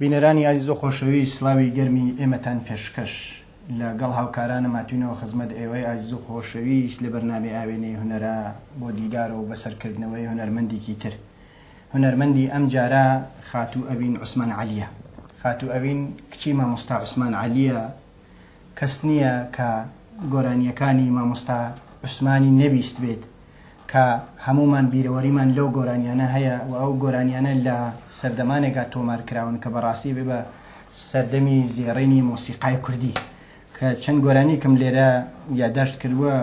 بینەرانی عزیز و خۆشەوی سڵاوی گەرمی ئێمەتان پێشکەش لەگەڵ هاوکارانە ماتوینەوە خزمەت ئێوەی عزیز و خۆشەویست لە بەرنامەی ئاوێنەی هونەرە بۆ دیدارەوە و بەسەرکردنەوەی هونەرمەندێکی تر. هونەرمەندی ئەم جارە خاتوو ئەڤین عوسمان عەلیە. خاتوو ئەڤین کچی مامۆستا عوسمان عەلیە، کەس نییە کە گۆرانیەکانی مامۆستا عوسمانی نەبیست بێت کە هەمومان بیرەوەریمان لەو گۆرانیانە هەیە و ئەو گۆرانیانە لە سەردەمانێکا تۆمار کراون کە بەڕاستی بێ بە سەردەمی زێڕینی مۆسیقای کوردی کە چەند گۆرانی کەم لێرە یادداشت کردووە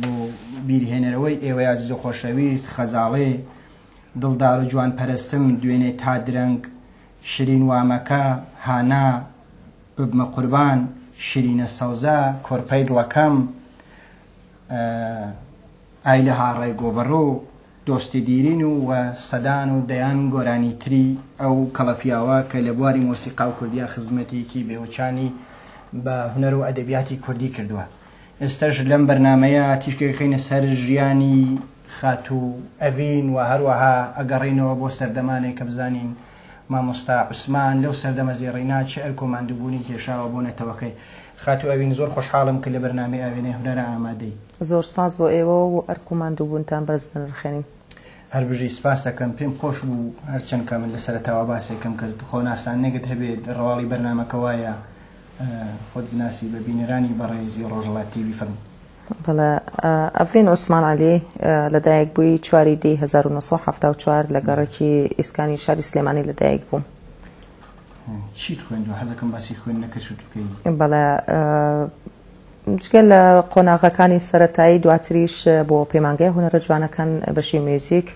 بۆ بیرهێنەرەوەی ئێوەی عزیز و خۆشەویست: خەزاڵێ، دڵدار و جوان پەرستم، دوێنێ تا درەنگ، شرین وامەکە، هانا، ببمە قوربان، شرینە سەوزە، کۆرپەی دڵەکەم، ئای لە هاڕێ گۆبەڕۆ، دۆستی دیرین و سەدان و دەیان گۆرانی تری ئەو کەڵەپیاوە کە لە بواری مۆسیقا و کوردیا خزمەتێکی بێوچانی بە هونەر و ئەدەبیاتی کوردی کردووە. ئێستاش لەم بەرنامەیە تیشکێک خینە سەر ژیانی خاتوو ئەڤین و هەروەها ئەگەڕینەوە بۆ سەردەمانێک کە بزانین مامۆستا عوسمان لەو سەردەمە زێڕینا چه ئەرکۆماندووبوونی کێشاوە بۆ نەتەوەکەی. خاتوو ئەڤین زۆر خۆشحاڵم کە لە بەرنامەی ئاوێنەی هونەرە ئامادەی. زۆر سپاس بۆ ئێوە و ئەرکۆماندووبوونتان بەرز دەنرخێنین. هەر بژی سپاس دەکەم، پێم خۆش بوو هەرچەند کە من لە سەرەتاوە باسێکم کرد خۆ ناساننێکت هەبێت ڕواڵی بەرنامەکە وایە خۆت بناسی بە بینەرانی بەڕێزی ڕۆژهەڵات تیڤی فەرموو. بەڵێ، ئەڤین عوسمان عەلی لەدایک بووی 4 دی 1974 لە گەڕێکی ئیسکانی شاری سلێمانی لەدایک بووم. چیت خوێندووە؟ حەزەکەم باسی خوێندنەکە چوت بکەی. بەڵێ، جگە لە قۆناغەکانی سەرەتایی دواتریش بۆ پەیمانگای هونەرە جوانەکان بەشی میوزیک،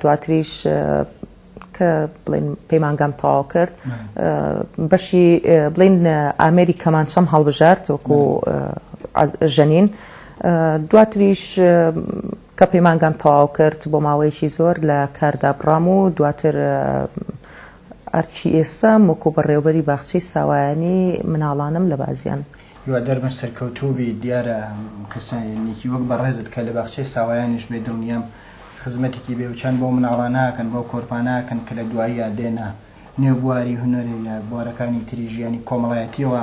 دواتریش کە بڵین پەیمانگام تەواو کرد بەشی بڵین ئامێری کەمانچەم هەڵبژارد وەکو ژەنین، دواتریش کە پەیمانگام تەواو کرد بۆ ماوەیەکی زۆر لە کاردا بڕام و دواتر ئەرچی ئێستام وەکو بەڕێوەبەری باخچەی ساوایانی مناڵانم لە بازیان. هیوا دەرمە سەرکەوتوبی دیارە کەسانێکی وەک بەڕێزت کە لە باخچەی ساوایانیش بێ دڵنیام خزمەتێکی بێوچان بۆ مناڵاناکەن بۆ کۆرپاناکەن کە لە دواییە دێنە نێوبواری هونەری یا بوارەکانی تری ژیانی کۆمەڵایەتیەوە.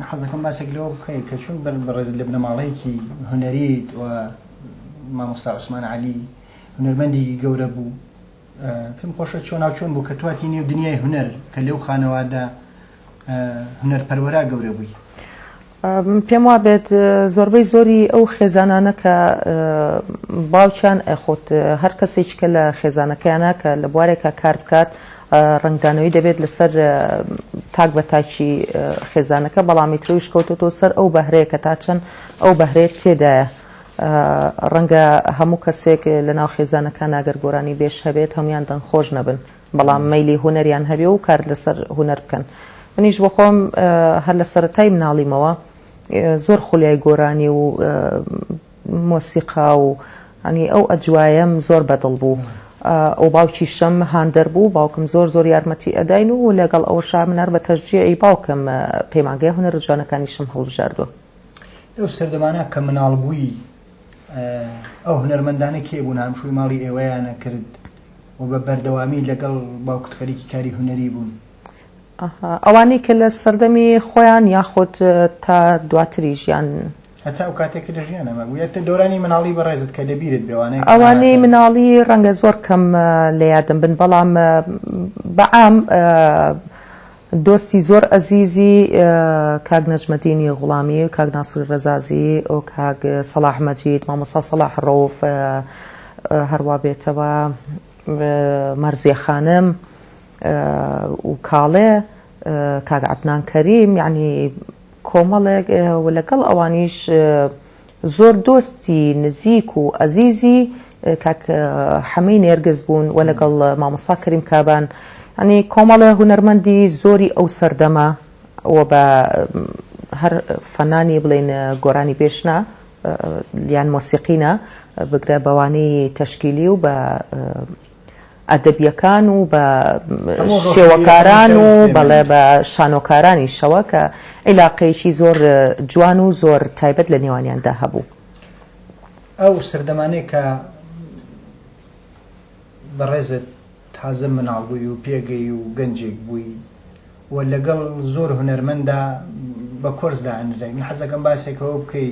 حەزەکەم باسێک لەوە بکەیت کە چون بەڕێزت لە بنەماڵەیەکی هونەریت و مامۆستا عوسمان عەلی هونەرمەندێکی گەورە بوو، پێم خۆشە چۆن بوو کە تواتینی نێو دنیای هونەر کە لەو خانەوادە هونەرپەروەرا گەورە بووی. پێم وا بێت زۆربەی زۆری ئەو خێزانانە کە باوکیان ئەخۆت هەر کەسێک کە لە خێزانەکەیانە کە لە بوارێکە کار بکات ڕنگدانەوەی دەبێت لەسەر تاک بە تاکی خێزانەکە، بەڵامی ترۆیش کەوتۆتۆ سەر ئەو بەهرەیە کە تا چەند ئەو بەهرەیە تێدایە. ڕەنگە هەموو کەسێک لە ناو خێزانەکان ئەگەر گۆرانی بێش هەبێت هەمویان دەنگخۆش نەبن، بەڵام مەیلی هونەریان هەبێ و کار لەسەر هونەر بکەن. منیش بۆ خۆم هەر لە سەرەتای مناڵیمەوە زۆر خولیای گۆرانی و مۆسیقا و ئەنی ئەو ئەجوایەم زۆر بەدڵ بوو. ئەو باوکیشەم هاندەر بوو، باوکم زۆر یارمەتی ئەداین و لەگەڵ ئەوەشا من هەر بە تەشجیعی باوکم پەیمانگای هونەرە جوانەکانیشم هەڵبژاردووە. لەو سەردەمانە کە مناڵبووی ئەو هونەرمەندانە کێ بوون هەمشووی ماڵی ئێوەیانە کرد و بە بەردەوامی لەگەڵ باوکت خەریکی کاری هونەری بوون ئەوانەی کە لە سەردەمی خۆیان یاخود تا دواتری ژیان هەتا ئەو کاتێککە لە ژیانەمە بوویەتە دۆرانی مناڵی بەڕێزت کە دەبیرت بێوانەیە ئەوانەی مناڵی ڕەنگە زۆر کەم لە یادم بن بەڵام بەعام دۆستی زۆر ئەزیزی کاک نەجمەدینی غوڵامی و کاک ناسری ڕەزازی و کاک سەلاح مەجید مامۆستا سەلاح ڕەوف هەروە بێتەوە مەرزیە خانم و کاڵێ کاک عەدنان کەریم یعنی کۆمەڵێک لەگەڵ ئەوانیش زۆر دۆستی نزیک و ئەزیزی کاک حەمەی نێرگز بوون و لەگەڵ مامۆستا کەریم کابان ینی کۆمەڵە هونەرمەندی زۆری ئەو سەردەمە و بە هەر فەنانی بڵێن گۆرانی پێشنا یان مۆسیقینە بگرە بەوانەی تەشکیلی و بە ئەدەبیەکان و بە شێوەکاران و بەڵێ بە شانۆکارانی شەوە کە عیلاقەیەکی زۆر جوان و زۆر تایبەت لە نێوانیاندا هەبوو ئەو سەردەمانەیە کە بەڕێزت تازە مناڵبووی و پێگەی و گەنجێک بووی و لەگەڵ زۆر هونەرمەندا بە کۆرسدا ئەنرای من حەزەکەم باسێکەوە بکەی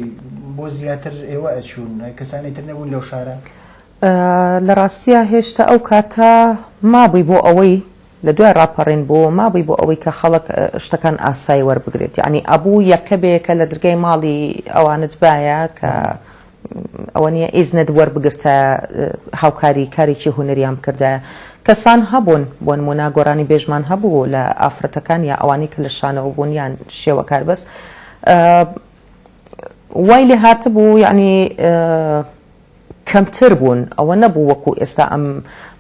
بۆ زیاتر ئێوە ئەچوون کەسانی تر نەبوون لەو شارە لە ڕاستیە هێشتا ئەو کاتە مابووی بۆ ئەوەی لە دوای ڕاپەڕین بۆ مابووی بۆ ئەوەی کە خەڵک شتەکان ئاسایی وەربگرێت یعنی ئەبوو یەکە بێکە لە دەرگای ماڵی ئەوانت باە کە ئەوە نیە ئیزنت وەربگرتە هاوکاری کارێکی هونەریان کردە کەسان هەبوون بۆ نمونە گۆرانی بێژمان هەبوو لە ئافرەتەکان یا ئەوانی کە لە شانەوە بوون یان شێوەکار بەس وای لێ هاتبوو یعنی کەمتر بوون ئەوە نەبوو وەکو ئێستا ئەم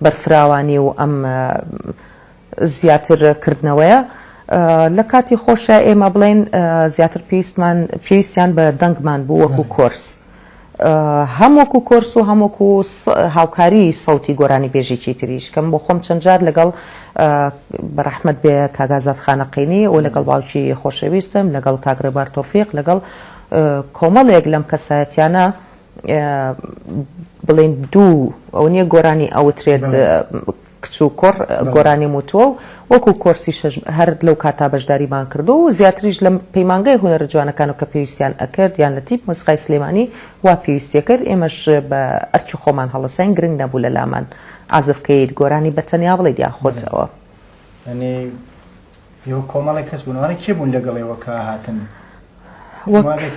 بەرفراوانی و ئەم زیاترکردنەوەیە لە کاتی خۆشە ئێمە بڵێن زیاتر پێویستیان بە دەنگمان بوو وەکو کۆرس هەمووەکو کۆرس و هەمووەکو هاوکاری سەوتی گۆرانی بێژێکی تریش کەم بۆ خۆم چەند جار لەگەڵ بەڕەحمەت بێ کاگازات خانەقینی و لەگەڵ باوکی خۆشەویستم لەگەڵ کاگرێبار تۆفیق لەگەڵ کۆمەڵێک لەم کەسایەتیانە بڵێن دوو ئەو نییە گۆرانی ئەوترێت کچ و کوڕ گۆرانی موتووە و وەکو کۆرسی هەر لەو کاتا بەشداریمان کردو و زیاتریش لەم پەیمانگای هونەرە جوانەکان و کە پێویستیان ئەکرد یان لە تیپ مۆسیقای سلێمانی وا پێویستی کرد ئێمەش بە ئەرکی خۆمان هەڵەسەین گرنگ نەبوو لە لامان عازفکەیت گۆرانی بەتەنیا بڵێ دیاخۆتەوە ئێوە کۆمەڵی کەس بوونوانە کێ بوون لەگەڵەوە کە هاتن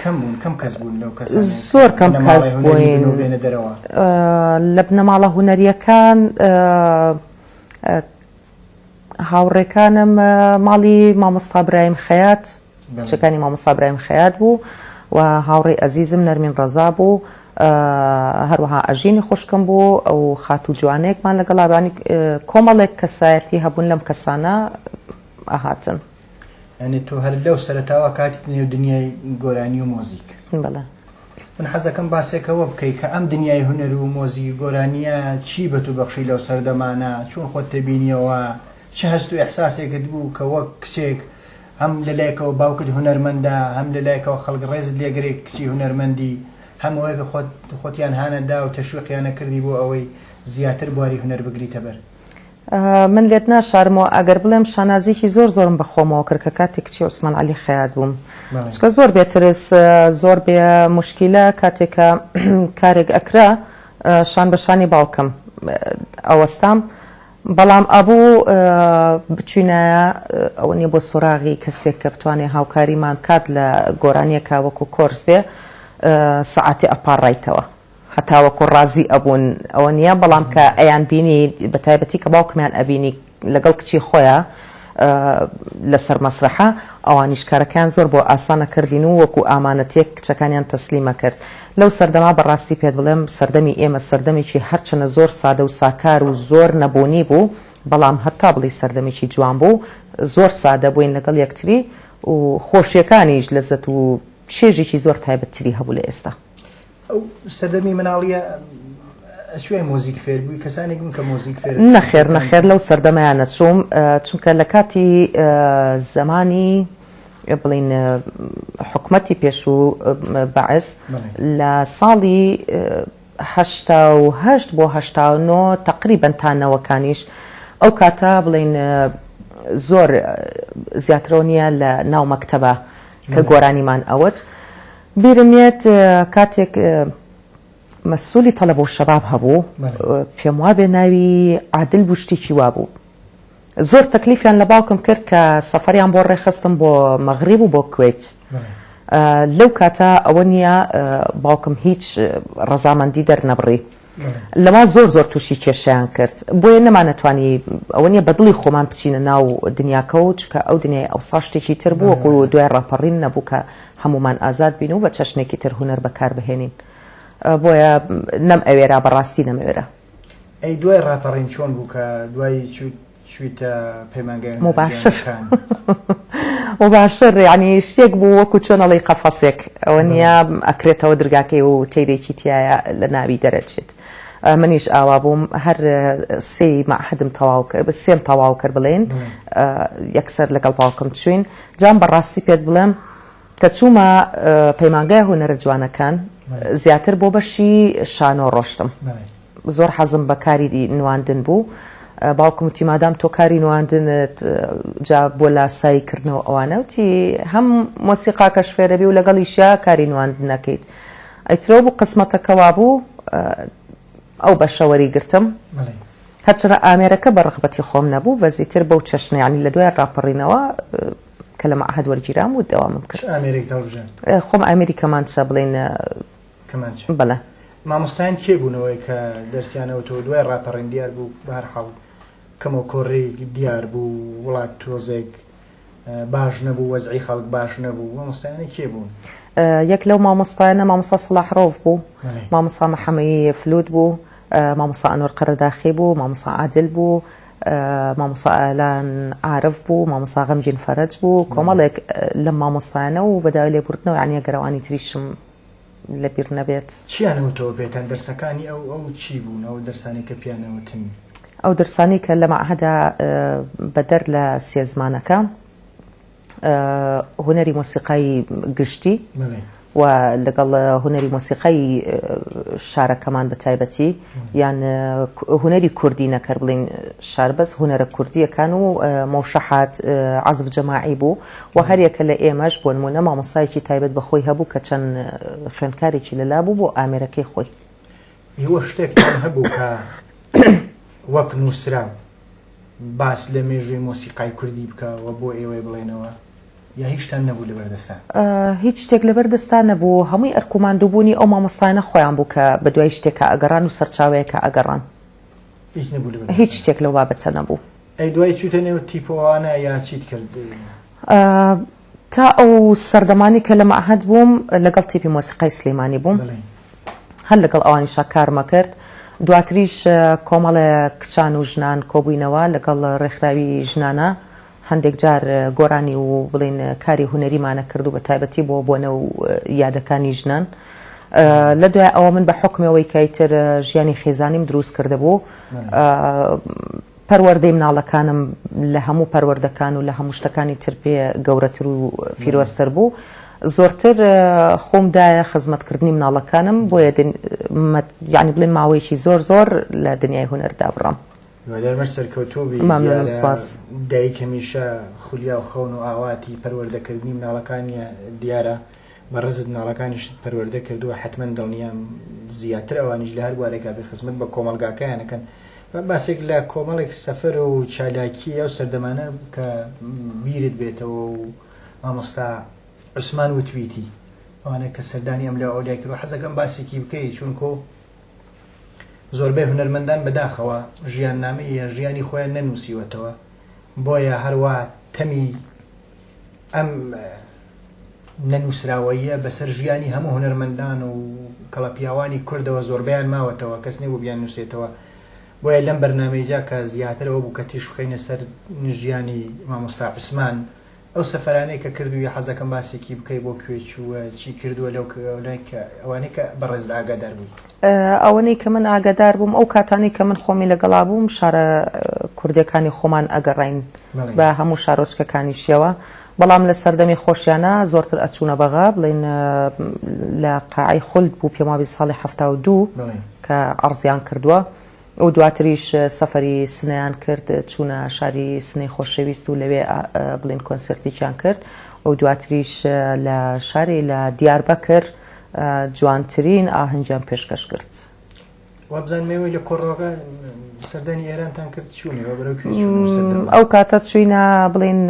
کەم بوون کەم کەس بوون لەو کەس زۆر کەم کەس بووین لە بنەماڵە هونەریەکان هاوڕێکانم ماڵی مامۆستا برایم خەیات کچەکانی مامۆستا برایم خەیات بوو و هاوڕێی ئەزیزم نەرمین ڕەزا بوو هەروەها ئەژینی خوشکم بوو ئەو خاتوو جوانەیەکمان لەگەڵابانی کۆمەڵێک کەسایەتی هەبوون لەم کەسانە ئاهاتن ئەنی تۆ هەر لەو سەرەتاوە کاتی نێو دنیای گۆرانی و مۆزیک بەڵێ من حەزەکەم باسێکەوە بکەی کە ئەم دنیای هونەر و مۆزیک گۆرانیە چی بە تو بەخشی لەو سەردەمانە چۆن خۆت تبینیەوە چه هەست و ئەحساسێکت بوو کە وەک کچێک هەم لەلایەکەوە باوکت هونەرمەندە هەم لەلایەکەوە خەڵک ڕێزت لێگرێت کچی هونەرمەندی هەمووەیە کە خۆتیان هانەدا و تەشویقیانە کردی بۆ ئەوەی زیاتر بواری هونەر بگریتە بەر من لێت ناشارمەوە ئەگەر بڵێم شانازیکی زۆرم بەخۆمەوە کرد کە کاتێک کچی عوسمان عەلی خەیات بووم چکە زۆر بێترس زۆر بێ مشکیلە کاتێکە کارێک ئەکرا شان بە شانی باوکم ئەوەستام بەڵام ئەبوو بچوینایە ئەوە نیە بۆ سوراغی کەسێک کە بتوانێت هاوکاریمان کات لە گۆرانیەکە وەکو کۆرس بێ سەعاتی ئەپاڕایتەوە هەتاوەکو ڕازی ئەبوون ئەوە نییە بەڵام کە ئەیان بینی بە تایبەتی کە باوکمیان ئەبینی لەگەڵ کچی خۆیە لەسەر مەسرەحە ئەوانیش کارەکەیان زۆر بۆ ئاسانە کردین و وەکو ئامانەتێک کچەکانیان تەسلیمە کرد لەو سەردەما بەڕاستی پێت بڵێم سەردەمی ئێمە سەردەمێکی هەرچەنە زۆر سادە و ساکار و زۆر نەبوونی بوو بەڵام هەتا بڵی سەردەمێکی جوان بوو زۆر سادە بووین لەگەڵ یەکتری و خۆشیەکانیش لەزەت و چێژێکی زۆر تایبەتتری هەبوو لە ئێستا ئەو سەردەمی مناڵیە شوێ مۆزیک فێر بووی کەسانێک بوون کە مۆزیک فێر نەخێر لەو سەردەمەیانە چووم چونکە لە کاتی زمانی بڵین حکومەتی پێشوو بەعس لە ساڵی 1970 بۆ 1989 تقریبەن تانەوەکانیش ئەو کاتە بڵین زۆر زیاترەوە نییە لە ناو مەکتەبە کە گۆرانیمان ئەوت بیرمێت کاتێک مەسئولی تەلەب و شەباب هەبوو پێم وابێ ناوی عادل بوو شتێکی وابوو زۆر تەکلیفیان لە باوکم کرد کە سەفەریان بۆ ڕێخستم بۆ مەغریب و بۆ کوێیت لەو کاتە ئەوە نییە باوکم هیچ ڕەزامەندی دەرنەبڕی لەما زۆر تووشی کێشیان کرد بۆیە نەمانەتوانی ئەوە نیە بەدڵی خۆمان بچینە ناو دنیاکەوت کە ئەو دنیای ئەوسا شتێکی تر بوو وەکو دوای ڕاپەڕین نەبوو کە هەمومان ئازاد بین و بە چەشنێکی تر هونەر بەکار بهێنین بۆیە نەم ئەوێرا بەڕاستی نەمەوێرە ئەی دوای ڕاپەڕین چۆن بوو کە دوای چویتە پەیمانگای مباشر ینی شتێک بوو وەکو چۆنەڵی قەفەسێک ئەوە نییە ئەکرێتەوە درگاکەی و تێرێکی تایە لە ناوی دەرەچێت منیش ئاوا بووم هەر سێ مەعهدم تەواو کرد سێم تەواو کرد بڵێن یەکسەر لەگەڵ باوکم چوین جام بەڕاستی پێت بڵێم کە چوومە پەیمانگای هونەرە جوانەکان زیاتر بۆ بەشی شانۆ ڕۆشتم زۆر حەزم بە کاری نواندن بوو باوکم وتی مادام تۆ کاری نواندنت جا بۆ لاساییکردنەوە ئەوانە وتی هەم مۆسیقاکەش فێرە بی و لەگەڵیشە کاری نواندن نەکەیت ئەیترەوە بوو قسمەتەکەوا بوو ئەو بەشەوەری گرتم هەرچرا ئامێرەکە بە ڕغبەتی خۆم نەبوو بەزیتر بەو چەشنە ینی لە دوای ڕاپەڕینەوە کە لە مەعهەد وەرگیرام و دەوامم کرد خۆم ئەمریکەمان چە بڵێن بەڵێ مامۆستایان کێ بوونەوەی کە دەرسیانەوە تۆ دوای ڕاپەڕین دیار بوو بەهەرحاڵ کەمەوە کۆڕی دیار بوو وڵات تۆزێک باش نەبوو وەزعی خەڵک باش نەبوو مامۆستایانە کێ بوون یەک لەو مامۆستایانە مامۆستا سەلاحڕۆڤ بوو مامۆستا محەمەدی فلوت بوو مامۆستا ئەنوەر قەرەداخی بوو مامۆستا عادل بوو مامۆستا ئالان عارف بوو مامۆستا غەمگین فەرەج بوو کۆمەڵێک لەم مامۆستایانە و بەداوای لێبوردنەوە یانیە گەرەوانی تریشم لەبیر نەبێت چیانەوەتەوە بێتەن دەرسەکانی ئەو چی بوون ئەو دەرسانی کە پیانەوەتن ئەو دەرسانی کە لە مەعهەدا بەدەر لە سێ زمانەکە هونەری مۆسیقای گشتی و لەگەڵ هونەری مۆسیقای شارەکەمان بە تایبەتی یان هونەری کوردی نەکرد بڵین شاربەس هونەرە کوردیەکان و مەوشەحات عەزف جەماعی بوو و هەریەکە لە ئێمەش بۆ نمونە مامۆستایەکی تایبەت بەخۆی هەبوو کە چەند خوێندکارێکی لەلا بوو بۆ ئامێرەکەی خۆی هیوە شتێکتان هەبوو کە وەک نووسرا باس لە مێژووی مۆسیقای کوردی بکەوە بۆ ئێوەی بڵێنەوە یا هیچتان نەبوو لەبەردەستان هیچ شتێک لەبەردەستان نەبوو هەمووی ئەرکوماندووبوونی ئەو مامۆستایانە خۆیان بوو کە بە دوای شتێکە ئەگەڕان و سەرچاوەیەکە ئەگەڕان هیچ شتێک لەو بابەتە نەبوو ئەی دوای چوتە نێو تیپۆوانە یا چیت کرد تا ئەو سەردەمانی کە لە مەعهەد بووم لەگەڵ تیپی مۆسیقای سلێمانی بووم هەر لەگەڵ ئەوانیشا کارمە کرد دواتریش کۆمەڵە کچان و ژنان کۆبووینەوە لەگەڵ ڕێکخراوی ژنانە هەندێک جار گۆرانی و بڵین کاری هونەریمانە کرد و بە تایبەتی بۆ بۆنە و یادەکانی ژنان لە دوای ئەوە من بە حکمەوەی کەیتر ژیانی خێزانیم دروست کردە بوو پەروەردەی مناڵەکانم لە هەموو پەروەردەکان و لە هەموو شتەکانی تر پێ گەورەتر و پیرۆستر بوو زۆرتر خۆمدایە خزمەتکردنی مناڵەکانم بۆیە یعنی بڵێن ماوەیەکی زۆر لە دنیای هونەردا بڕام دەرمەر سەرکەوتوبی دایک هەمیشە خولیا و خەون و ئاواتی پەروەردەکردنی مناڵەکانی دیارە بە ڕزت مناڵەکانیش پەروەردە کردووە حتمما دڵنیام زیاتر ئەوانیش لە هەر بوارێکا بێ خزمەت بە کۆمەلگاکەیانەکەن باسێک لە کۆمەڵێک سەفەر و چالاکی ئەو سەردەمانە کە بیرت بێتەوە و مامۆستا عوسمان وتویتی ئەوانە کە سەردانی ئەم لە ئەولای کرد و حەزەکەم باسێکی بکەی چونکۆ زۆربەی هونەرمەندان بەداخەوە ژیان نامەیە ژیانی خۆیان نەنووسیوەتەوە بۆیە هەروە تەمی ئەم نەنووسراوەیە بەسەر ژیانی هەموو هونەرمەندان و کەڵەپیاوانی کوردەوە زۆربیان ماوەتەوە کەس نەبوو بیان نووسێتەوە بۆیە لەم بەرنامەیەجا کە زیاترەوە بوو کە تیش بخەینە سەر ژیانی مامۆستا عوسمان ئەو سەفەرانەی کە کردووی حەزەکەم باسێکی بکەی بۆ کوێ چووە چی کردووە لەو ئەوانەی کە بەڕێز ئاگادار بووی ئەوەنەی کە من ئاگادار بووم ئەو کاتانی کە من خۆمی لەگەڵا بووم شارە کوردەکانی خۆمان ئەگەڕین بە هەموو شارۆچکەکانی شێوە بەڵام لە سەردەمی خۆشیانە زۆرتر ئەچوونە بەغا بڵێن لە قاعی خولد بوو پێم وابێ ساڵی 72 کە عەرزیان کردووە و دواتریش سەفەری سنەیان کرد چوونە شاری سنەی خۆشەویست و لەوێ بڵێن کۆنسرتێکیان کرد و دواتریش لە شاری لە دیاربەکر جوانترین ئاهەنگیان پێشکەش کرد. وابزانمەوەی لە کۆڕۆکە سەردانی ئێرانتان کرد چوونی ئەو کاتە چوینە بڵێن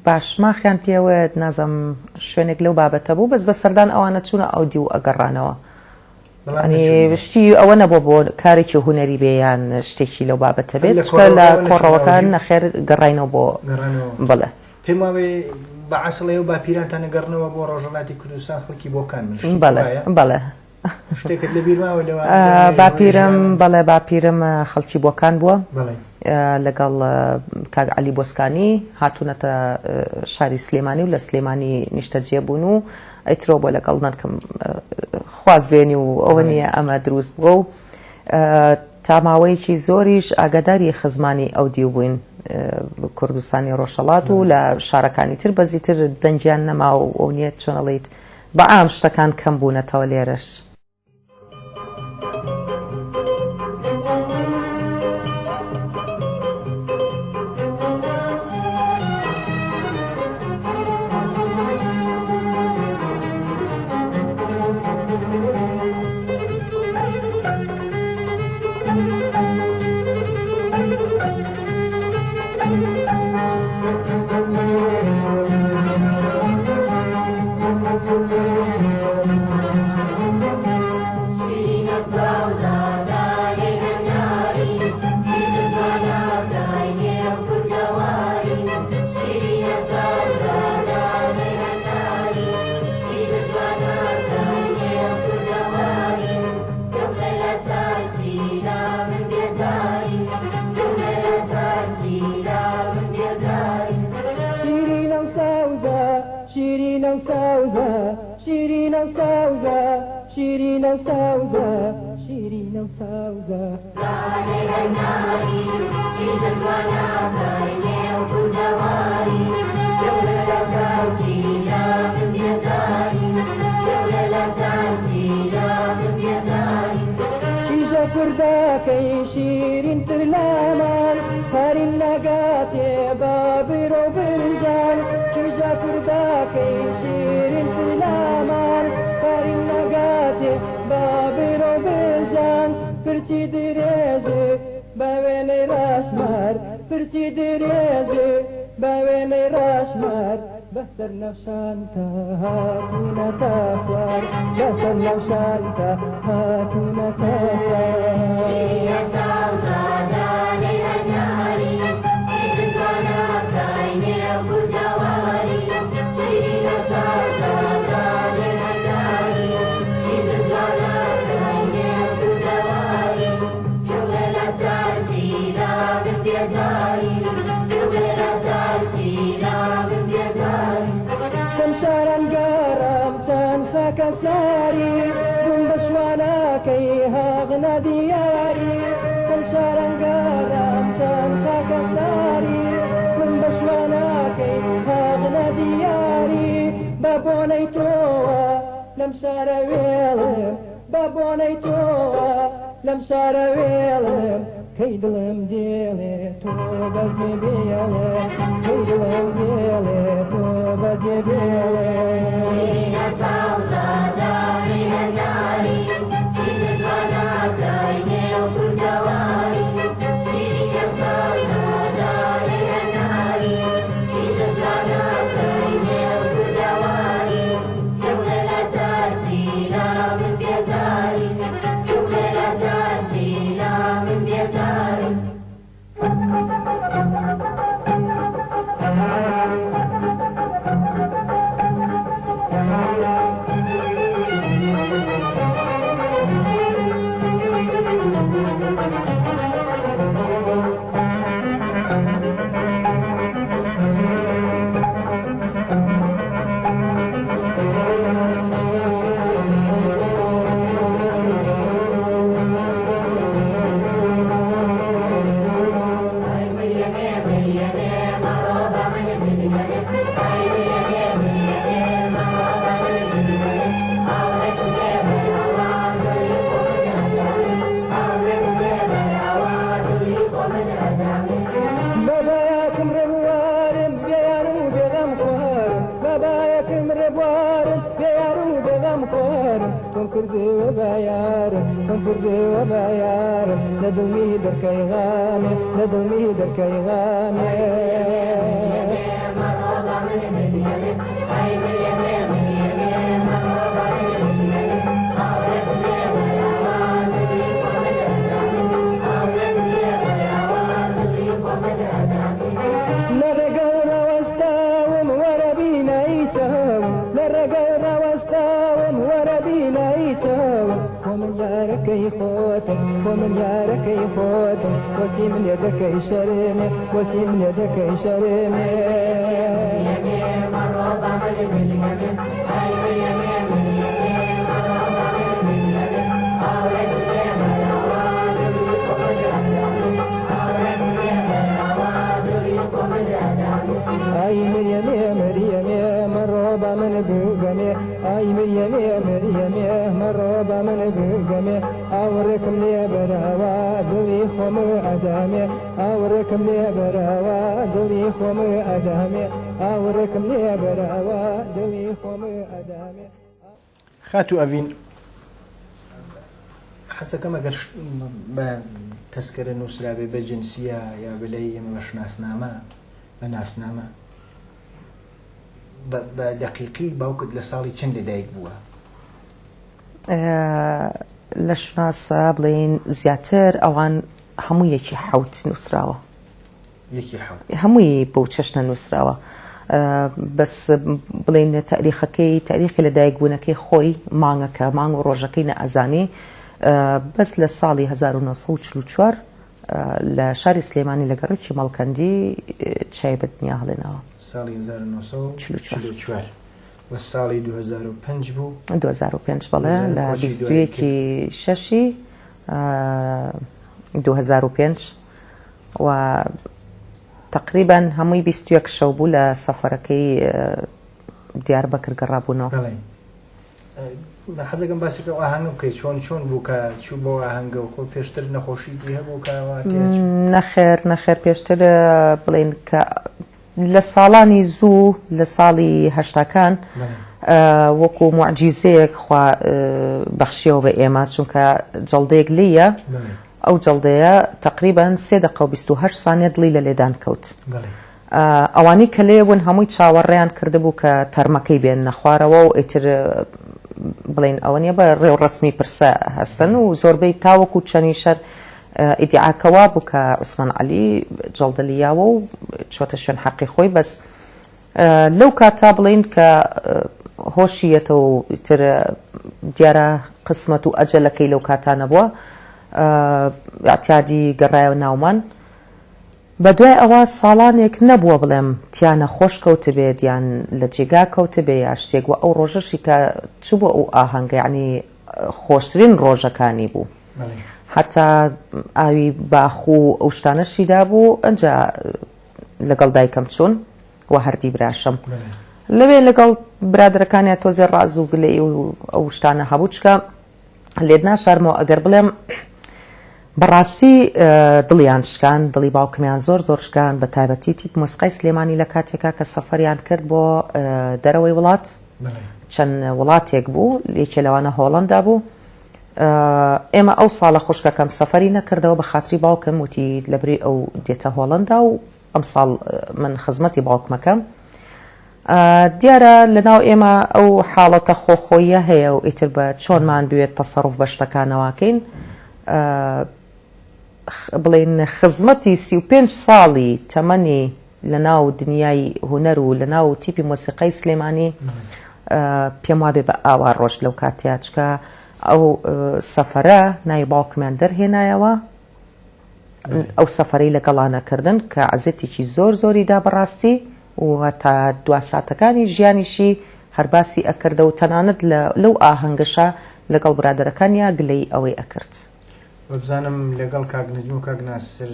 باشماخیان پێوە نازم شوێنێک لەو بابەتە بوو بەس بە سەردان ئەوانە چوونە ئەو دی و ئەگەڕانەوە شتی ئەوە نەبوو بۆ کارێکی هوەری بێیان شتێکی لەو بابەتە بێت لە کۆڕەوەکان نەخێر گەڕینەوە بۆ بڵێ پێم وابێ بە عەسڵێ و باپیرانتان نەگەڕنەوە بۆ ڕۆژهەڵاتی کوردستان خەڵکی بۆکان بەڵێ شتێکت لە بیرماوە لەوە باپیرم بەڵێ باپیرم خەڵکی بۆکان بووە لەگەڵ کاک عەلی بۆسکانی هاتوونەتە شاری سلێمانی و لە سلێمانی نیشتەجێ بوون و ئەیترۆ بۆ لەگەڵ نەکەم خوازبێنی و ئەوە نییە ئەمە دروست بووە و تا ماوەیەکی زۆریش ئاگاداری خزمانی ئەو دی بووین کوردستانی ڕۆژهەڵات و لە شارەکانی تر بەزیتر دەنگیان نەما و ئەو نیەت چۆنەڵیت بەعام شتەکان کەم بوونەتەوە لێرەش. تۆم کردێوە بایارم تۆم کردێوە بایارم لە دڵمی دەرکەی غامێ لە دڵمی دەرکەی غامێ ومن ياركي خوتم وشي من يدك شرمي وشي من يدك شرمي اي مريم يا مريم يا مروبه من بوغمي اي مريم يا مريم يا مروبه من بوغمي اوركم لي براوا دوري خم ادمي اوركم لي براوا دوري خم ادمي اوركم لي براوا دوري خم ادمي خاتو ئەڤین حەسەکەم ئەگەر بە تەسکەرە نووسرابێ بە جنسیە یا بلەی ئێمە بە شناسنامە بە ناسنامە بە دەقیقی باوکت لە ساڵی چەند لەدایک بووە؟ لە شناسە بڵێن زیاتر ئەوان هەموو یەکی حەوت نووسراوە هەمووی بەو چەشنە نووسراوە بەس بڵێن تاریخەکەی تاریخی لەدایکبوونەکەی خۆی مانگەکە مانگ و ڕۆژەکەی نەئەزانی بەس لە ساڵی 1944 لە شاری سلێمانی لە گەڕێکی مەڵکەندی چای بەدنیا هەڵێنەوە ساڵی 1944 و ساڵی 2005 بوو 2005 بەڵێ لە 21 شەشی 2005 و تقریبا هەمووی 21 شەو بوو لە سەفەرەکەی دیاربەکر گەڕابوونەوە. حەزەکەم باسێکە ئاهەنگە بکەیت چۆن بوو کە چوو بۆ ئاهەنگە و خۆ پێشتر نەخۆشیی هەبوو نەخێر پێشتر بڵێن کە لە ساڵانی زوو لە ساڵی هەشتاکان وەکو موعجیزەیەک خوا بەخشیەوە بە ئێمە چونکە جەڵدەیەک لێیە ئەو جەڵدەیە تقریبا 3 دقە و 28 سانیە دڵی لە لێدان کەوت ئەوانی کە لێ بوون هەمووی چاوەڕێیان کردبوو کە تەرمەکەی بێن نەخوارەوە و ئیتر بڵێن ئەوە نیە بە ڕێو ڕسمی پرسە هەستن و زۆربەی تاوەکو چەنی شەر ئیدعاکەوا بوو کە عوسمان عەلی جەڵدەلیاوە و چۆتە شوێن حەقی خۆی بەس لەو کاتا بڵێن کە هۆشیەتە و ئیتر دیارە قسمەت و ئەجەلەکەی لەو کاتا نەبووە ئاعتیادی گەڕایەوە ناومان بە دوای ئەوە ساڵانێک نەبووە بڵێم تیانە خۆش کەوتە بێت یان لە جێگا کەوتە بێ یا شتێک وە ئەو ڕۆژەشی کە چوو بۆ ئەو ئاهەنگە یعنی خۆشترین ڕۆژەکانی بوو حتا ئاوی باخ و ئەو شتانەشیدا بوو ئەنجا لەگەڵ دایکەم چوون و هەردی براشم لەوێ لەگەڵ برادەکانیان تۆزێ ڕاز و گلەی و ئەو شتانە هەبوو چکە لێت ناشارمەوە ئەگەر بڵێم بەڕاستی دڵیان شکان دڵی باوکمیان زۆر شکان بە تایبەتی تیپ مۆسیقای سلێمانی لە کاتێکا کە سەفەریان کرد بۆ دەرەوەی وڵات چەند وڵاتێک بوو یەکێ لەوانە هۆڵەندا بوو ئێمە ئەو ساڵە خوشکەکەم سەفەری نەکردەوە بە خاتری باوکم وتی لەبری ئەو دێتە هۆڵەندا و ئەم ساڵ من خزمەتی باوکمەکەم دیارە لەناو ئێمە ئەو حاڵەتە خۆخۆیە هەیە و ئیتر بە چۆنمان بوێت تەسەڕوف بە شتەکانەوەکەین بڵێن خزمەتی 35 ساڵی تەمەنی لە ناو دنیای هونەر و لە ناو تیپی مۆسیقای سلێمانی پێم وابێ بە ئاوا ڕۆژ لەو کاتیا چکە ئەو سەفەرە نای باوکمان دەرهێنایەوە ئەو سەفەرەی لەگەڵانەکردن کە عەزێتێکی زۆریدا بەڕاستی و تا دوا ساتەکانی ژیانیشی هەرباسی ئەکردە و تەنانەت لەو ئاهەنگەشە لەگەڵ برادەرەکانیا گلەی ئەوەی ئەکرد. بزانم لەگەڵ کاگنەجم و کاگناسر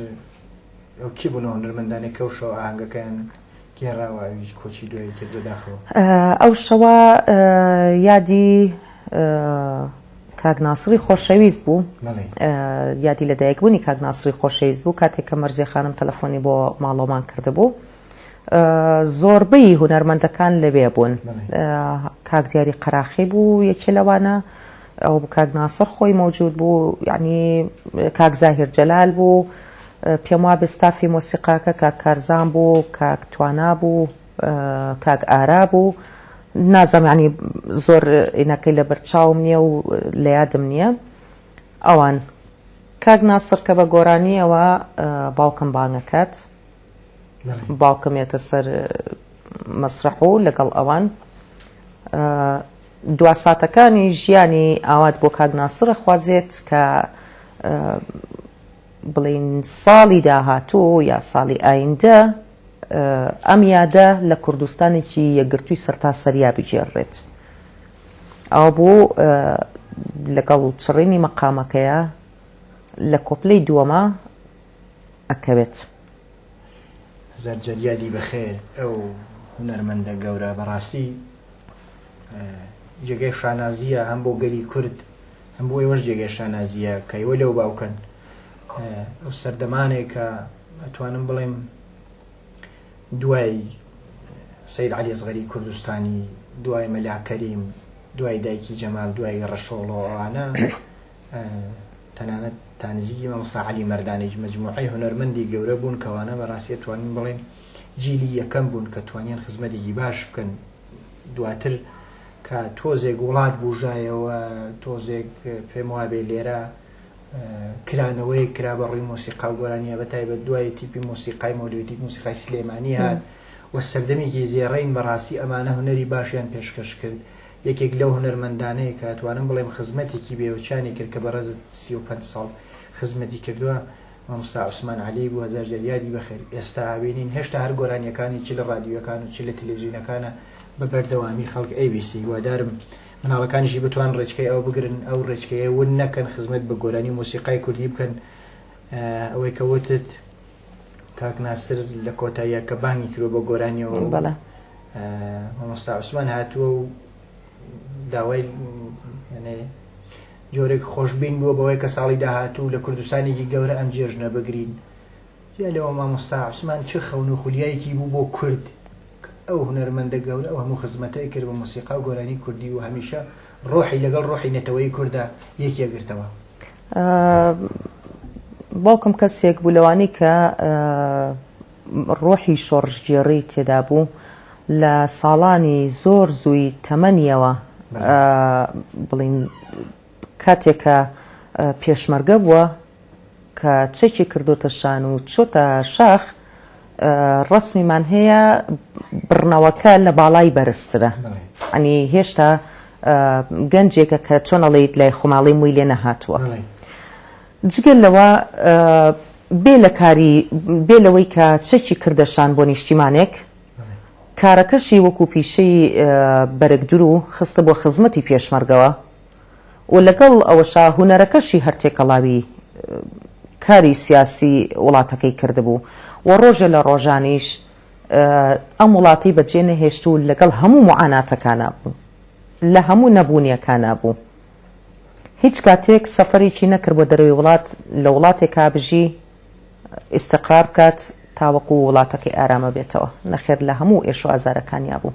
ئەو کی بوونەوە هونەرمەندانێک کە ئەو شەو ئاهەنگەکەیان گێڕاوە ئەویش کۆچی دوایی کرد بەداخەوە ئەو شەوە یادی کاگناسری خۆشەویست بوو یادی لەدایکبوونی کاگناسری خۆشەویست بوو کاتێک کە مەرزێ خانم تەلەفۆنی بۆ ماڵۆمان کردبوو زۆربەی هونەرمەندەکان لەوێ بوون کاک دیاری قەراخی بوو یەکێ لەوانە ئەو کاک ناسر خۆی مەوجود بوو، یعنی کاک زاهیر جەلال بوو، پێم وا بستافی مۆسیقاکە کاک کارزان بوو، کاک توانا بوو، کاک ئارا بوو، نازەم ینی زۆر ئینەکەی لە بەرچاوم نییە و لە یادم نییە. ئەوان کاک ناسر کە بە گۆرانیەوە باوکم بانگەکات، باوکم ێتە سەر مەسرح و لەگەڵ ئەوان دوا ساتەکانی ژیانی ئاوات بۆ کاک ناسر خوازێت کە بڵین ساڵی داهاتوو یا ساڵی ئایندە ئەم یادە لە کوردستانێکی یەکگرتووی سەرتاسەریا بجێڕێت. ئەو بوو لەگەڵ چڕینی مەقامەکەیە لە کۆپلەی دووەمە ئەکەوێت. زەرجەریادی بەخێر ئەو هونەرمەندە گەورە بەڕاستی جێگەی شانازیە هەم بۆ گەلی کورد هەم بۆ ئێوەش جێگەی شانازیە کە ئێوە لەو باوکەن. ئەو سەردەمانێک کە ئەتوانم بڵێم دوای سەید عەلی ئەزغەری کوردستانی، دوای مەلا کەریم، دوای دایکی جەمال، دوای ڕەشۆڵەوانە، تەنانەت تانزیی مامۆستا عەلی مەردانیش مەجموعەی هونەرمەندی گەورە بوون کەوانە بەڕاستی توانین بڵێن جیلی یەکەم بوون کە توانیان خزمەتێکی باش بکەن. دواتر کە تۆزێک وڵات بوژایەوە، تۆزێک پێم وابێ لێرە کرانەوەی کرا بە ڕووی مۆسیقا و گۆرانیە، بەتایبەت دوای تیپی مۆسیقای مۆلودی مۆسیقای سلێمانی هات و سەردەمێکی زێڕەین بەڕاستی ئەمانە هونەری باشیان پێشکەش کرد. یەکێک لەو هونەرمەندانەیە کە توانم بڵێم خزمەتێکی بێوچانی کرد کە بەڕێز 35 ساڵ خزمەتی کردووە مامۆستا عوسمان عەلی بوو، هەزار جار یادی بەخێر. ئێستا هاوێنین هێشتا هەر گۆرانیەکانی چ لە ڕادیۆکان و چ لە تەلەڤیزیۆنەکانە بە بەردەوامی خەڵک ئەیبیسی. وادارم مناڵەکانیشی بتوان ڕێچکەی ئەو بگرن، ئەو ڕێچکەیە ون نەکەن، خزمەت بە گۆرانی مۆسیقای کوردی بکەن. ئەوەی کە وتت کاک ناسر لە کۆتاییە کە بانگی کرۆ بە گۆرانیەوە، مامۆستا عوسمان هاتووە و داوای جۆرێک خۆشببین بووە بەوەی کە ساڵی داهاتوو لە کوردستانێکی گەورە ئەم جێژنە بگرین. جا لەوە مامۆستا عوسمان چه خەون و خولیایەکی بوو بۆ کورد، ئەو هونەرمەندە گەورە ئەو هەموو خزمەتەی کرد بە مۆسیقا و گۆرانی کوردی و هەمیشە ڕۆحی لەگەڵ ڕۆحی نەتەوەی کووردا یەکیەگرتەوە. باوکم کەسێک بوو لەوانی کە ڕۆحی شۆڕژگێڕی تێدا بوو لە ساڵانی زۆر زووی تەمەنیەوە، بڵین کاتێکە پێشمەرگە بووە کە چێکی کردوتە شان و چۆتە شاخ، ڕسمیمان هەیە بڕنەوەکە لە باڵای بەرزترە، ئەنی هێشتا گەنجێکە کە چۆنەڵێیت لای خۆماڵی مووی لێ نەهاتووە. جگەل لەوە بێ لەوەی کە چەکی کردەشان بۆ نیشتیمانێک، کارەکەشی وەکو پیشەی بەرەگدور و خستە بۆ خزمەتی پێشمەرگەوە و لەگەڵ ئەوەشا هونەرەکەشی هەرتێکەڵاوی کاری سیاسی وڵاتەکەی کردبوو و ڕۆژە لە ڕۆژانیش ئەم وڵاتی بەجێ نەهێشت و لەگەڵ هەموو معاناتەکانە بوو، لە هەموو نەبوونیەکانە بوو. هیچ کاتێک سەفەرێکی نەکرد بۆ دەرەوەی وڵات لە وڵاتێکا بژی ئیستقرار بکات تاوەکو وڵاتەکەی ئارامە بێتەوە، نەخێر لە هەموو ئێش و ئازارەکانیا بوو،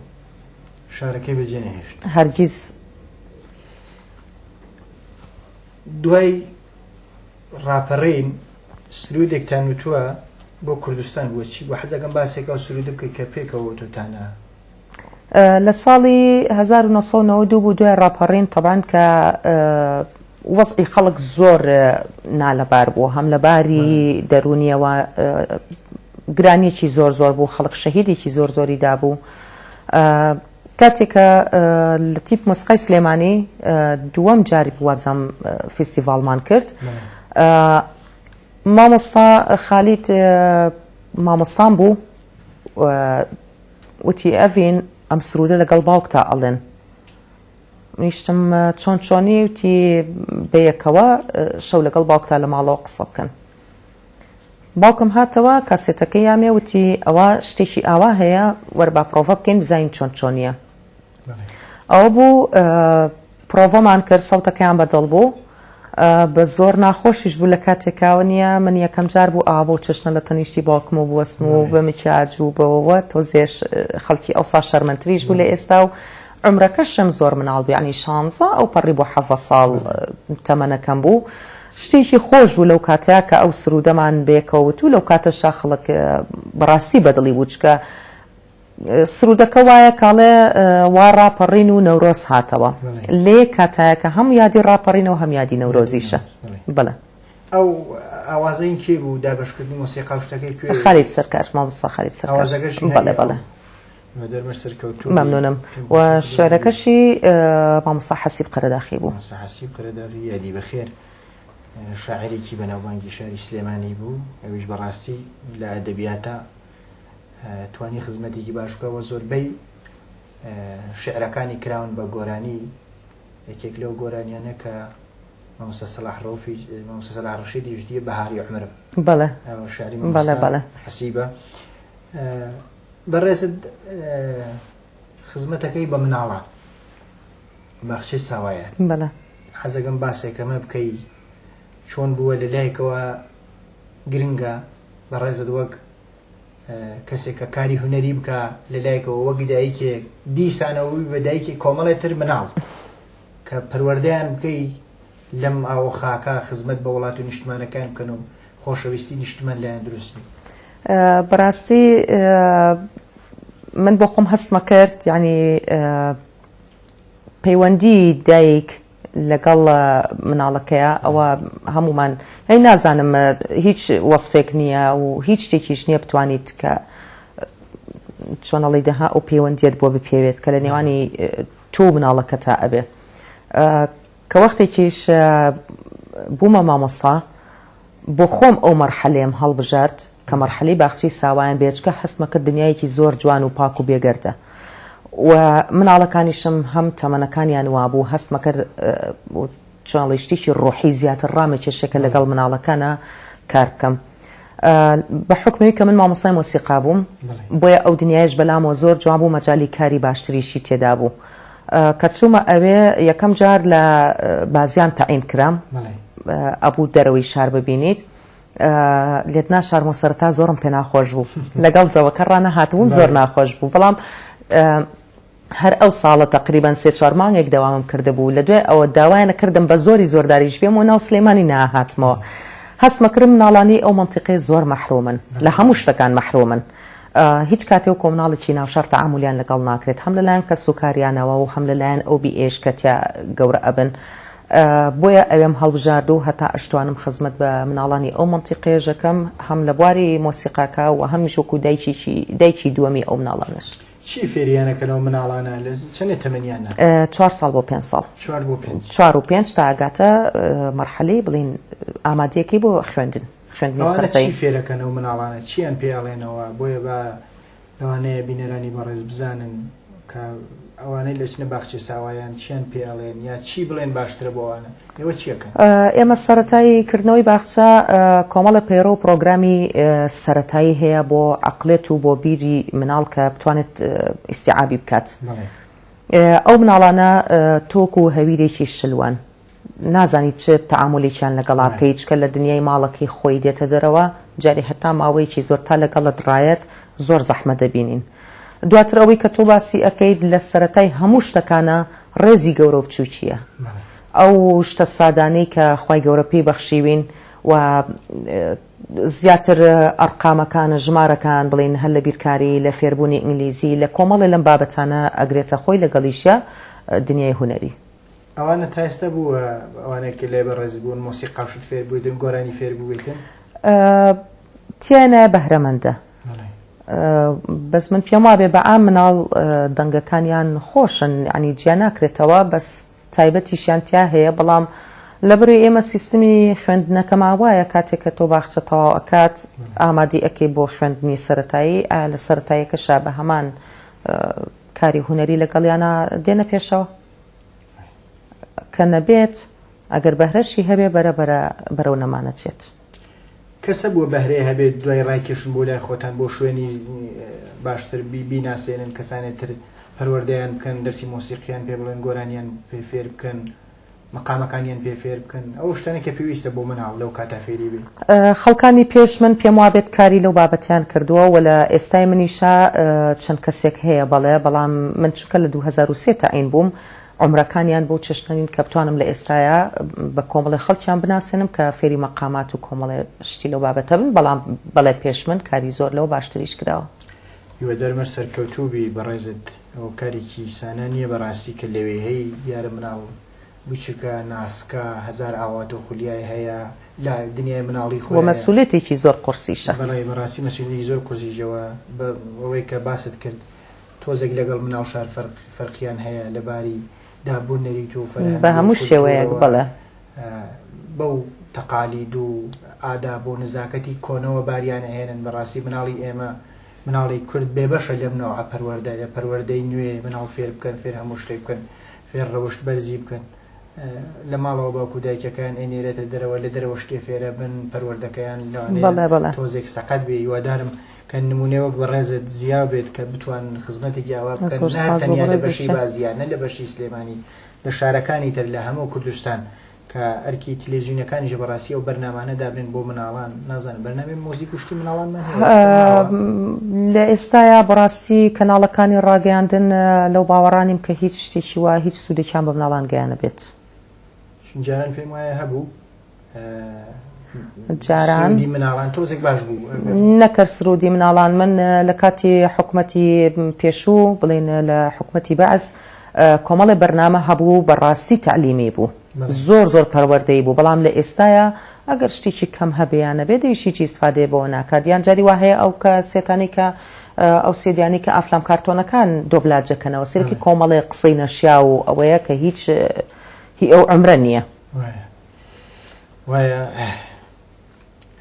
شارەکەی بەجێ نەهێشت هەرگیز. دوای ڕاپەڕین سرودێکتان وتووە بۆ کوردستان بۆچی بۆ حەزەکەم باسێکە و سرودە بکەیت کە پێکەوە وتوتانە؟ لە ساڵی 1992 بوو دوای ڕاپەڕین تەبان کە وەزعی خەڵک زۆر نالەبار بوو، هەم لەباری دەرونیەوە گرانیەکی زۆر زۆر بوو، خەڵک شەهیدێکی زۆر زۆری دابوو. کاتێکە لە تیپ مۆسیقای سلێمانی دووەم جاری بوو وابزانم فیستیڤاڵمان کرد، مامۆستا خالیت مامۆستان بوو، وتی ئەڤین ئەم سرودە لەگەڵ باوکتا ئەڵێن. نیشتم چۆن چۆنی وتی بەیەکەوە شەو لەگەڵ باوکتا لە ماڵەوە قسە بکەن. باوکم هاتەوە کاسێتەکەی یامێ، وتی ئەوە شتێکی ئاوا هەیە وەربا پرۆڤە بکەین بزانین چۆن چۆنیە. ئەوە بوو پرۆڤەمان کرد، سەوتەکەیان بەدڵ بوو، بە زۆر ناخۆشیش بوو لە کاتێکاوە نییە. من یەکەم جار بوو ئاوا بۆ چشنە لە تەنیشتی باوکم و بوەستم و بە مکیاج و بەوە تۆزێش خەڵکی ئەوسا شەرمەندتریش بوو لە ئێستا و عمرەکەشم زۆر مناڵ بوو یعنی 16 ئەو پەڕی بۆ 7 ساڵ تەمەنەکەم بوو شتێکی خۆش بوو لەو کاتەیە کە ئەو سرودەمان بێکەوت و لەو کاتەشا خەڵک بەڕاستی بەدڵی بوو چکە سرودەکە وایە کاڵێ وا ڕاپەڕین و نەورۆز هاتەوە لێ کاتایەکە هەم یادی ڕاپەڕینەوە هەم یادی نەورۆزیشە بڵێ ئەو ئاوازەین کێ بوو دابشکردنی مۆسیقا شتەکەی کوێ خالید سەرکار مامۆستا خالید سەرکار بەڵێ بەڵێ دەرمە سەرکەوتوو مەمنونم و شعرەکەشی مامۆستا حەسیب قەرەداخی بوو حەسیب قەرەداخی یادی بەخێر شاعرێکی بەناوبانگی شاری سلێمانی بوو ئەویش بەڕاستی لە ئەدەبیاتە توانی خزمەتێکی باشکەوە زۆربەی شعرەکانی کراون بە گۆرانی یەکێک لەو گۆرانیانە کە مامۆستا سەلاح ڕەوفی مامۆستا سەلاح ڕەشیدی ژدیە بەهاری عومرم بەڵێ شعری بەڵێ بەڵێ حەسیبە بەڕێزت خزمەتەکەی بە مناڵە باخچەی ساوایان بەڵێ حەزەکەم باسێکەمە بکەی چۆن بووە لەلایەکەوە گرنگە بەڕێزت وەک کەسێک کە کاری هوەری بکە لەلایەکەوە وەک دایکێک دیسانەوەی بە دایکی کۆمەڵێتر مناڵ کە پەروەردەیان بکەی لەم ئاوە خاکە خزمەت بە وڵات و نیشتمانەکان بکەن و خۆشەویستی نیشتمان لایەن دروست بی بەڕاستی من بۆ خۆم هەستمە کرد یعنی پەیوەندی دایک لەگەڵ مناڵەکەیە ئەوە هەمومان هەی نازانم هیچ وەصفێک نییە و هیچ شتێکیش نییە بتوانیت کە چۆنەڵی دەها ئەو پەیوەندیت بۆ بپێوێت کە لە نێوانی تۆ مناڵەکە تا ئەبێ کە وەختێکیش بوومە مامۆستا بۆ خۆم ئەو مەرحەلەیەم هەڵبژارد کە مەرحەلەی باخچەی ساوایان بێچکە هەستمە کرد دنیایەکی زۆر جوان و پاک و بێگەردە و مناڵەکانیشم هەم تەمەنەکانیان وابوو هەستمە کرد چۆنڵی شتێکی ڕۆحی زیاتر ڕامێکێشەکە لەگەڵ مناڵەکانە کار بکەم بە حکمەوەی کە من مامۆستای مۆسیقا بووم بۆیە ئەو دنیایش بەلامەوە زۆر جوان بوو مەجالی کاری باشتریشی تێدا بوو کە چوومە ئەوێ یەکەم جار لە بازیان تەعین کرام ئەبوو دەرەوەی شار ببینیت لێتنا شارمۆ سەرەتا زۆرم پێ ناخۆش بوو لەگەڵ جەوەکە ڕانەهاتبووم زۆر ناخۆش بوو بەڵام هەر ئەو ساڵە تقریبان 3-4 مانگێک داوامم کرده بوو لە دوێ ئەوە داوایانە کردم بە زۆری زۆرداریش بێم و ناو سلێمانی ناهاتمەوە هەستمە کردم مناڵانی ئەو منتیقەی زۆر مەحرومن لە هەموو شتەکان مەحرومن هیچ کاتێ و کۆمناڵێکی ناوشار تەعاملیان لەگەڵ ناکرێت هەم لەلایەن کە سوکاریانەوە و هەم لەلایەن ئەو BH کەتیا گەورە ئەبن بۆیە ئەوێم هەڵبژارد و هەتا ئەشتوانم خزمەت بە مناڵانی ئەو منتیقەیەژەکەم هەم لە بواری مۆسیقاکە و هەمیش وەکو دایکی دووەمی ئەو مناڵانش چی فێریانەکەنەوە مناڵانە لە چەندێ تەمەنیانە 4 ساڵ بۆ 5 ساڵ 4 و 5 تا ئاگاتە مەرحەلەی بڵین ئامادەیەکی بۆ خوێندن خوێندنی سەرەتایی چی فێرەکەنەوە مناڵانە چیان پێڵێنەوە بۆیە بە لەوانەیە بینەرانی بەڕێز بزانن کە ئەوانەی لە چنە باخچەی ساوایان چیان پێڵێن یا چی بڵێن باشترە بۆوانە ئێوە چیەکەن ئێمە سەرەتایی کردنەوەی باخچە کۆمەڵە پەیڕۆ و پرۆگرامی سەرەتایی هەیە بۆ عەقلێت و بۆ بیری مناڵ کە بتوانێت ئیستیعابی بکات ئەو مناڵانە تۆک و هەویرێکی شلوان نازانی چ تەعاملێکیان لەگەڵا بکەیت چکە لە دنیای ماڵەکەی خۆی دێتە دەرەوە جاری هەتا ماوەیەکی زۆر تا لەگەڵت ڕایەت زۆر زەحمە دەبینین دواتر ئەوەی کە تۆ باسی ئەەکەیت لە سەرەتای هەموو شتەکانە ڕێزی گەورە و بچووکیە ئەو شتە سادانەی کە خوای گەورە پێی بەخشیوین و زیاتر ئەرقامەکانە ژمارەکان بڵین هەر لە بیرکاری لە فێربوونی ئینگلیزی لە کۆمەڵی لەم بابەتانە ئەگرێتە خۆی لەگەڵیشە دنیای هوەری ئەوانە تا ئێستا بوو ئەوانێکی لێ بەڕێز بوون مۆسیقا شت فێر بوویتن گۆرانی فێر بوویتن تیانە بەهرەمەندە بەس من پێم وابێ بە ئام مناڵ دەنگەکانیان خۆشن ینی گیان ناکرێتەوە بەس تایبەتیشیان تیا هەیە بەڵام لەبەرێ ئێمە سیستمی خوێندنەکەما وایە کاتێک کە تۆ باخچە تەواو ئەکات ئامادی ئەەکەی بۆ خوێندنی سەرەتایی لە سەرەتاییەکەشا بە هەمان کاری هوەری لەگەڵیانە دێنە پێشەوە کە نەبێت ئەگەر بەهرەشی هەبێ بەرەو نەمانەچێت کەسە بۆ بەهرەیە هەبێت دوای ڕایکێشن بۆ لای خۆتان بۆ شوێنی باشتر بیناسێنن کەسانێتتر پەروەردەیان بکەن دەرسی مۆسیقییان پێ بڵێن گۆرانیان پێ فێر بکەن مەقامەکانیان پێ فێر بکەن ئەو شتانە کە پێویستە بۆ مناڵ لەو کاتە فێری بێ. خەڵکانی پێش من پێم وابێت کاری لەو بابەتیان کردووە و لە ئێستای منیشا چەند کەسێک هەیە بەڵێ بەڵام من چونکە لە 2023 تاعین بووم عمرەکانیان بۆ چێشتنین کە بتوانم لە ئێستاە بە کۆمەڵی خەڵکیان بناسێنم کە فێری مەقامات و کۆمەڵی شتی لەو بابەتە بن بەڵام بەڵێ پێش من کاری زۆر لەو باشتریش کراوە. هیوە دەرمە سەرکەوتوبی بەڕێزت ئەو کارێکی سانە نییە بەڕاستی کە لەوێ هەی دیارە مناڵ بچووکە ناسکە هزار ئاوات و خولیای هەیە لە دنیای مناڵی خۆ مەسئولێتێکی زۆر قورسیشە. بەڵێ بەڕاستی مەسئولێتی زۆر قورسیشەوە بەوەی کە باست کرد تۆزێک لەگەڵ مناڵ شار فەرقیان هەیە لەباری دابوون نەریت و بە هەموو شێوەیەک بڵێ بەو تەقالید و ئادا بۆ نزاکەتی کۆنەوە باریانە هێنن بەڕاستی مناڵی ئێمە مناڵی کورد بێبەشە لەم نەوە پەروەردە لە پەروەردەی نوێ مناڵ فێر بکەن فێر هەموو شتێک بکەن فێر ڕەوشت بەرزی بکەن لە ماڵەوە باوکو دایکەکان ئێنێرێتە دەرەوە لە دەرەوە شتێ فێرە بن پەروەردەکەیان لەوانەیە تۆزێک سەقەت بێ هیوادارم کە نمونێوەک بەڕێزت زیاو بێت کە بتوان خزمەتێکی ئاوا بکەن تەنیا لە بەشی بازیان نە لە بەشی سلێمانی لە شارەکانی تر لە هەموو کوردستان کە ئەرکی تلێڤیزیونەکانیش بەڕاستی ئەو بەرنامانە دابرێن بۆ مناڵان نازانم بەرنامەی مۆزیک وشتی مناڵانمان لە ئێستایا بەڕاستی کەناڵەکانی ڕاگەیاندن لەو باوەڕانیم کە هیچ شتێکی وە هیچ سوودێکیان بە مناڵان گەیانە بێت. جاران پێم وایە هەبوو جاران مناڵان تۆزێک باش بوو نەکرد سرودی مناڵان من لە کاتی حکومەتی پێشوو بڵێن لە حکومەتی بەعز کۆمەڵی بەرنامە هەبوو بەڕاستی تعلیمی بوو زۆر زۆر پەروەردەی بوو بەڵام لە ئێستاە ئەگەر شتێکی کەم هەبیانە بێت دەیشیی استفادێ بۆ ناکات یان جاری وا هەیە ئەو کە سێتانی کە ئەو سێدیانی کە ئافلام کارتۆنەکان دۆبلاجەکەنەوە سێرەکی کۆمەڵی قسەی نەشیا و ئەوەیە کە هیچ ئەو ئەمرە نییە وایە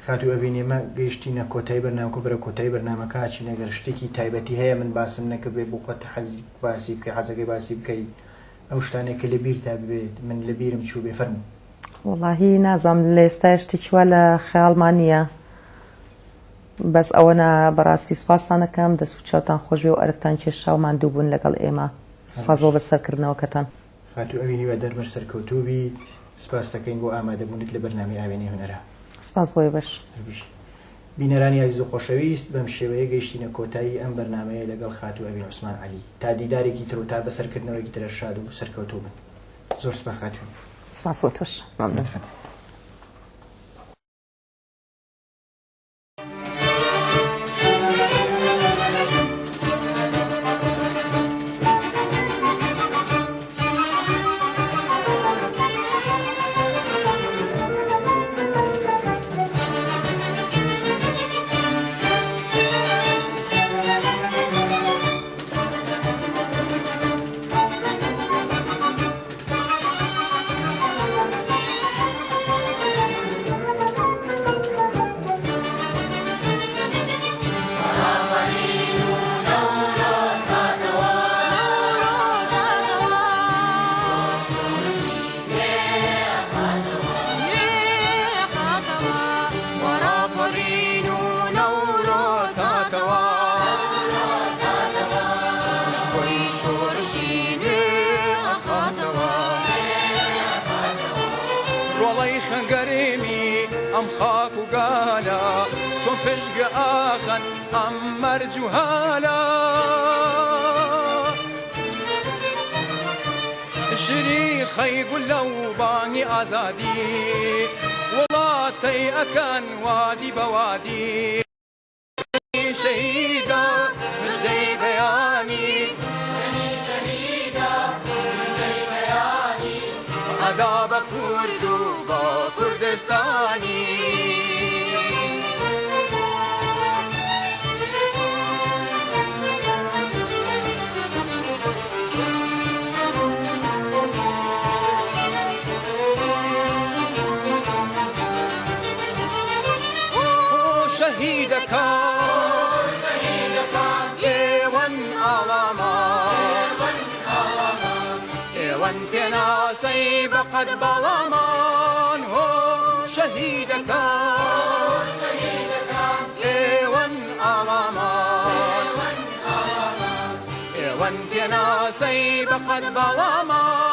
خاتو ئەڤینێمە گەیشتینە کۆتایی بەرنامە بەرە کۆتایی بەرنامەکە چی نەگەر شتێکی تایبەتی هەیە من باسم نەکردێ بۆ خۆت حەزی باسی بکەی حەزەکەی باسی بکەی ئەو شتانێکە لە بیر تا ببێت من لە بیرم چوو بێ فەرموو وڵاهی نازام لە ئێستا شتێکیوە لە خەیاڵمان نییە بەس ئەوەنە بەڕاستی سوپاسان دەکەم دەست و چاوتان خۆشبێ و ئەرکتان کێشاومان دوو بوون لەگەڵ ئێمە سوپاس بۆ بەسەرکردنەوەکەتان خاتو ئەوی هیوە دەربەر سەرکەوتوو بیت سپاس دەکەین بۆ ئامادەبوونیت لە بەرنامەی ئاوێنەی هونەرە سپاس بۆی باش بینەرانی عزیز و خۆشەویست بەم شێوەیە گەیشتینە کۆتایی ئەم بەرنامەیە لەگەڵ خاتو ئەوی عوسمان عەلی تا دیدارێکی تر و تا بەسەرکردنەوەیکی ترە شاد و سەرکەوتوو بن زۆر سپاس خاتو سپاس بۆ تۆش مەمنون خاک و گالا چون پشگ آخن ام مرجوهالا شری خیب لو بانی آزادی وڵاتی ئەکەن وادی بەوادی شەهیدا مژدەی بەیانی ئەدا بە کورد و بە کوردستانی ئێوەن پێناسەی بەقەد بەڵامان هۆ شەهیدەکان ئێوەن ئاڵامان ئێوەن پێناسەی بەقەد بەڵامان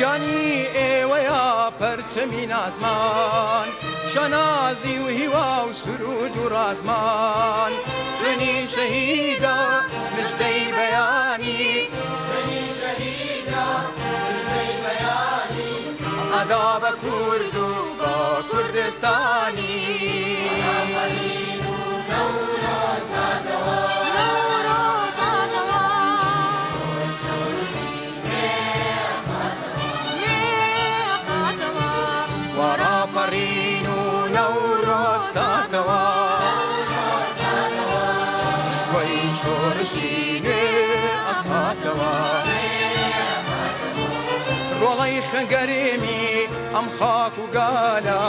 گیانی ئێوەیە پەرچەمی نازمان شەنازی و هیوا و سرود و ڕازمان خوێنی شەهیدە مژدەی بەیانی ئەدا بە کورد و بە کوردستانی وەڕاپەڕین و نەورۆستاتەوە شتوەی شۆڕشی نوێ ئەخاتەوە ڕۆڵەی خەگەرێمی ئەم خاک و گالە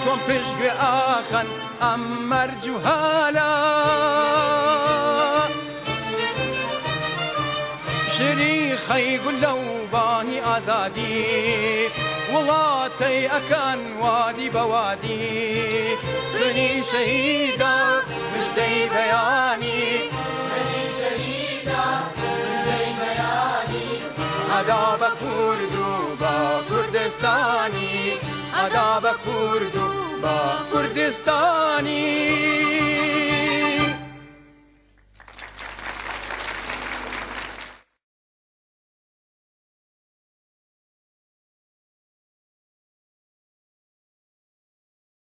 تۆم پشتگوێ ئاخەن ئەم مەرج و هالە شری خەیگول لەو بانی ئازادی وڵاتەی ئەکەن وادی بەوادی خوێنی شەهیدە مژدەی بەیانی ئەدا بە کورد و بە کوردستانی ئەدا بە کورد و بە کوردستانی